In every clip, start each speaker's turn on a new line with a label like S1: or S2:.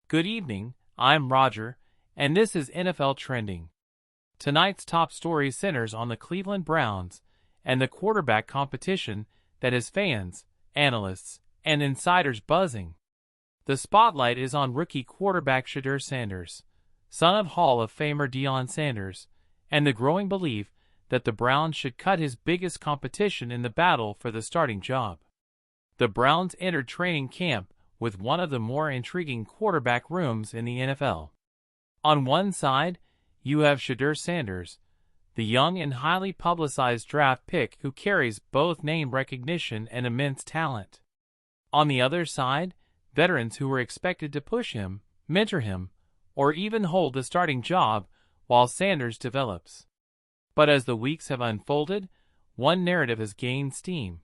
S1: Good evening, I'm Roger, and this is NFL Trending. Tonight's top story centers on the Cleveland Browns and the quarterback competition that has fans, analysts, and insiders buzzing. The spotlight is on rookie quarterback Shedeur Sanders, son of Hall of Famer Deion Sanders, and the growing belief that the Browns should cut his biggest competition in the battle for the starting job. The Browns entered training camp with one of the more intriguing quarterback rooms in the NFL. On one side, you have Shedeur Sanders, the young and highly publicized draft pick who carries both name recognition and immense talent. On the other side, veterans who were expected to push him, mentor him, or even hold the starting job while Sanders develops. But as the weeks have unfolded, one narrative has gained steam.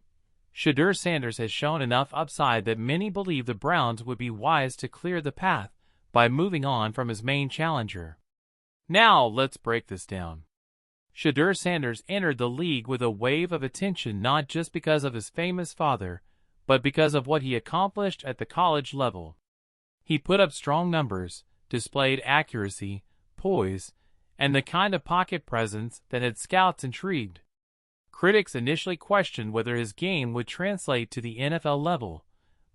S1: Shedeur Sanders has shown enough upside that many believe the Browns would be wise to clear the path by moving on from his main challenger. Now let's break this down. Shedeur Sanders entered the league with a wave of attention not just because of his famous father, but because of what he accomplished at the college level. He put up strong numbers, displayed accuracy, poise, and the kind of pocket presence that had scouts intrigued. Critics initially questioned whether his game would translate to the NFL level,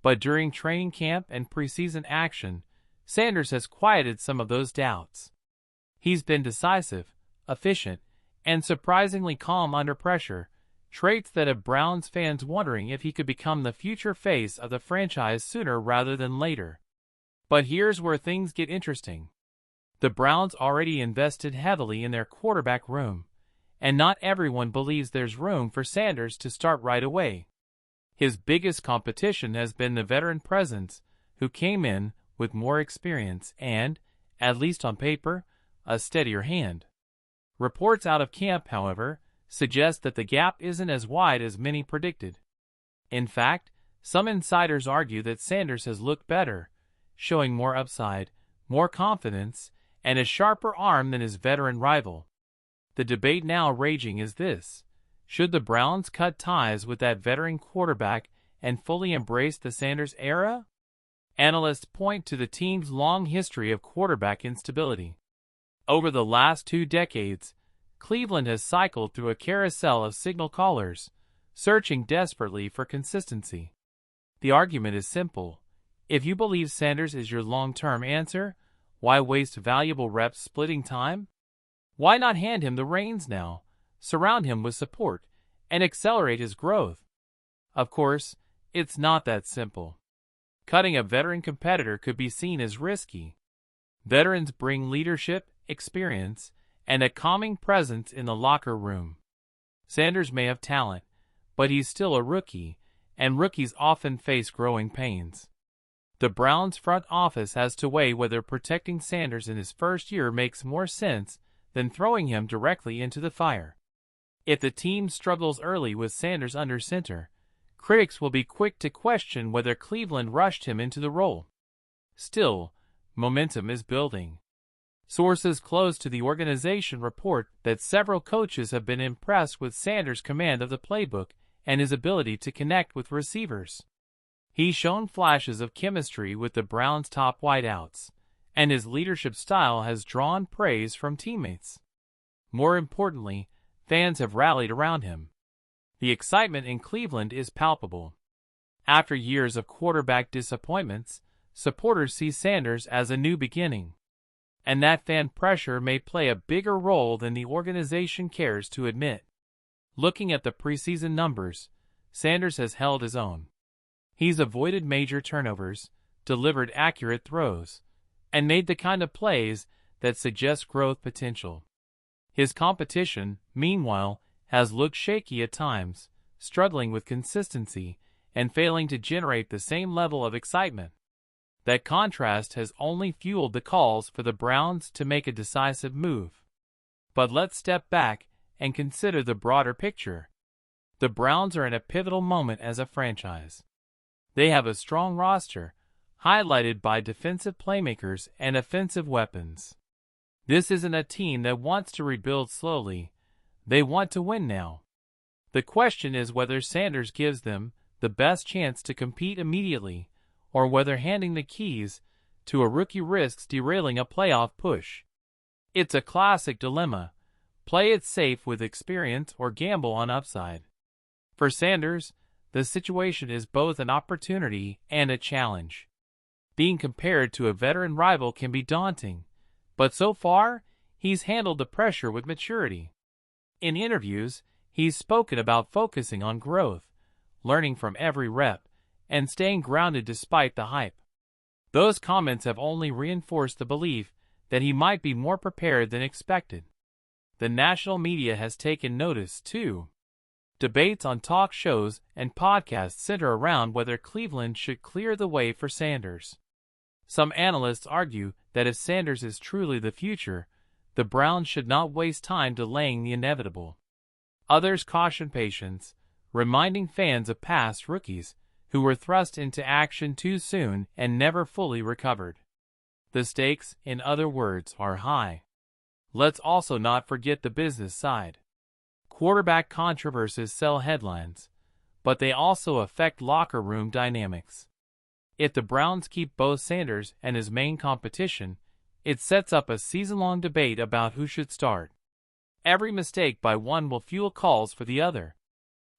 S1: but during training camp and preseason action, Sanders has quieted some of those doubts. He's been decisive, efficient, and surprisingly calm under pressure, traits that have Browns fans wondering if he could become the future face of the franchise sooner rather than later. But here's where things get interesting. The Browns already invested heavily in their quarterback room, and not everyone believes there's room for Sanders to start right away. His biggest competition has been the veteran presence, who came in with more experience and, at least on paper, a steadier hand. Reports out of camp, however, suggest that the gap isn't as wide as many predicted. In fact, some insiders argue that Sanders has looked better, showing more upside, more confidence, and a sharper arm than his veteran rival. The debate now raging is this: should the Browns cut ties with that veteran quarterback and fully embrace the Sanders era? Analysts point to the team's long history of quarterback instability. Over the last 2 decades, Cleveland has cycled through a carousel of signal callers, searching desperately for consistency. The argument is simple. If you believe Sanders is your long-term answer, why waste valuable reps splitting time? Why not hand him the reins now, surround him with support, and accelerate his growth? Of course, it's not that simple. Cutting a veteran competitor could be seen as risky. Veterans bring leadership, experience, and a calming presence in the locker room. Sanders may have talent, but he's still a rookie, and rookies often face growing pains. The Browns front office has to weigh whether protecting Sanders in his first year makes more sense than throwing him directly into the fire. If the team struggles early with Sanders under center, critics will be quick to question whether Cleveland rushed him into the role. Still, momentum is building. Sources close to the organization report that several coaches have been impressed with Sanders' command of the playbook and his ability to connect with receivers. He's shown flashes of chemistry with the Browns' top wideouts, and his leadership style has drawn praise from teammates. More importantly, fans have rallied around him. The excitement in Cleveland is palpable. After years of quarterback disappointments, supporters see Sanders as a new beginning. And that fan pressure may play a bigger role than the organization cares to admit. Looking at the preseason numbers, Sanders has held his own. He's avoided major turnovers, delivered accurate throws, and made the kind of plays that suggest growth potential. His competition, meanwhile, has looked shaky at times, struggling with consistency and failing to generate the same level of excitement. That contrast has only fueled the calls for the Browns to make a decisive move. But let's step back and consider the broader picture. The Browns are in a pivotal moment as a franchise. They have a strong roster, highlighted by defensive playmakers and offensive weapons. This isn't a team that wants to rebuild slowly. They want to win now. The question is whether Sanders gives them the best chance to compete immediately, or whether handing the keys to a rookie risks derailing a playoff push. It's a classic dilemma. Play it safe with experience or gamble on upside. For Sanders, the situation is both an opportunity and a challenge. Being compared to a veteran rival can be daunting, but so far, he's handled the pressure with maturity. In interviews, he's spoken about focusing on growth, learning from every rep, and staying grounded despite the hype. Those comments have only reinforced the belief that he might be more prepared than expected. The national media has taken notice, too. Debates on talk shows and podcasts center around whether Cleveland should clear the way for Sanders. Some analysts argue that if Sanders is truly the future, the Browns should not waste time delaying the inevitable. Others caution patience, reminding fans of past rookies who were thrust into action too soon and never fully recovered. The stakes, in other words, are high. Let's also not forget the business side. Quarterback controversies sell headlines, but they also affect locker room dynamics. If the Browns keep both Sanders and his main competition, it sets up a season-long debate about who should start. Every mistake by one will fuel calls for the other.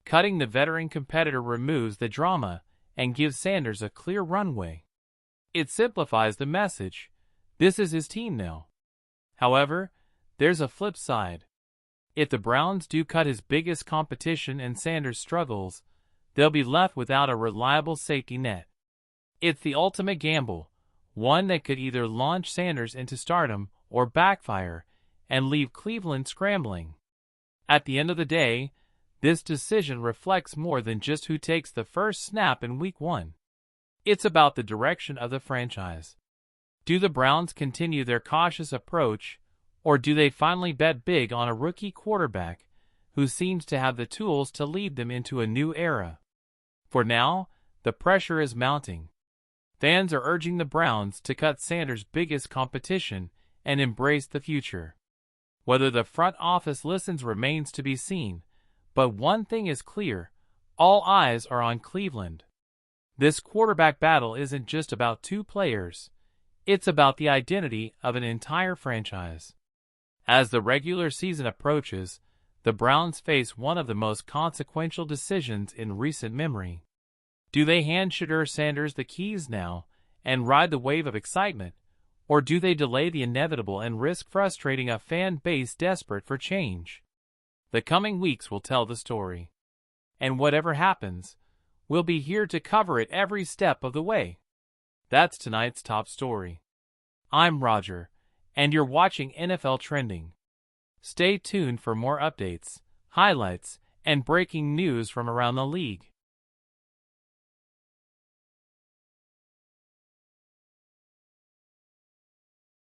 S1: Cutting the veteran competitor removes the drama and gives Sanders a clear runway. It simplifies the message. This is his team now. However, there's a flip side. If the Browns do cut his biggest competition and Sanders struggles, they'll be left without a reliable safety net. It's the ultimate gamble, one that could either launch Sanders into stardom or backfire and leave Cleveland scrambling. At the end of the day, this decision reflects more than just who takes the first snap in Week 1. It's about the direction of the franchise. Do the Browns continue their cautious approach, or do they finally bet big on a rookie quarterback who seems to have the tools to lead them into a new era? For now, the pressure is mounting. Fans are urging the Browns to cut Sanders' biggest competition and embrace the future. Whether the front office listens remains to be seen, but one thing is clear: all eyes are on Cleveland. This quarterback battle isn't just about two players, it's about the identity of an entire franchise. As the regular season approaches, the Browns face one of the most consequential decisions in recent memory. Do they hand Shedeur Sanders the keys now and ride the wave of excitement, or do they delay the inevitable and risk frustrating a fan base desperate for change? The coming weeks will tell the story. And whatever happens, we'll be here to cover it every step of the way. That's tonight's top story. I'm Roger, and you're watching NFL Trending. Stay tuned for more updates, highlights, and breaking news from around the league.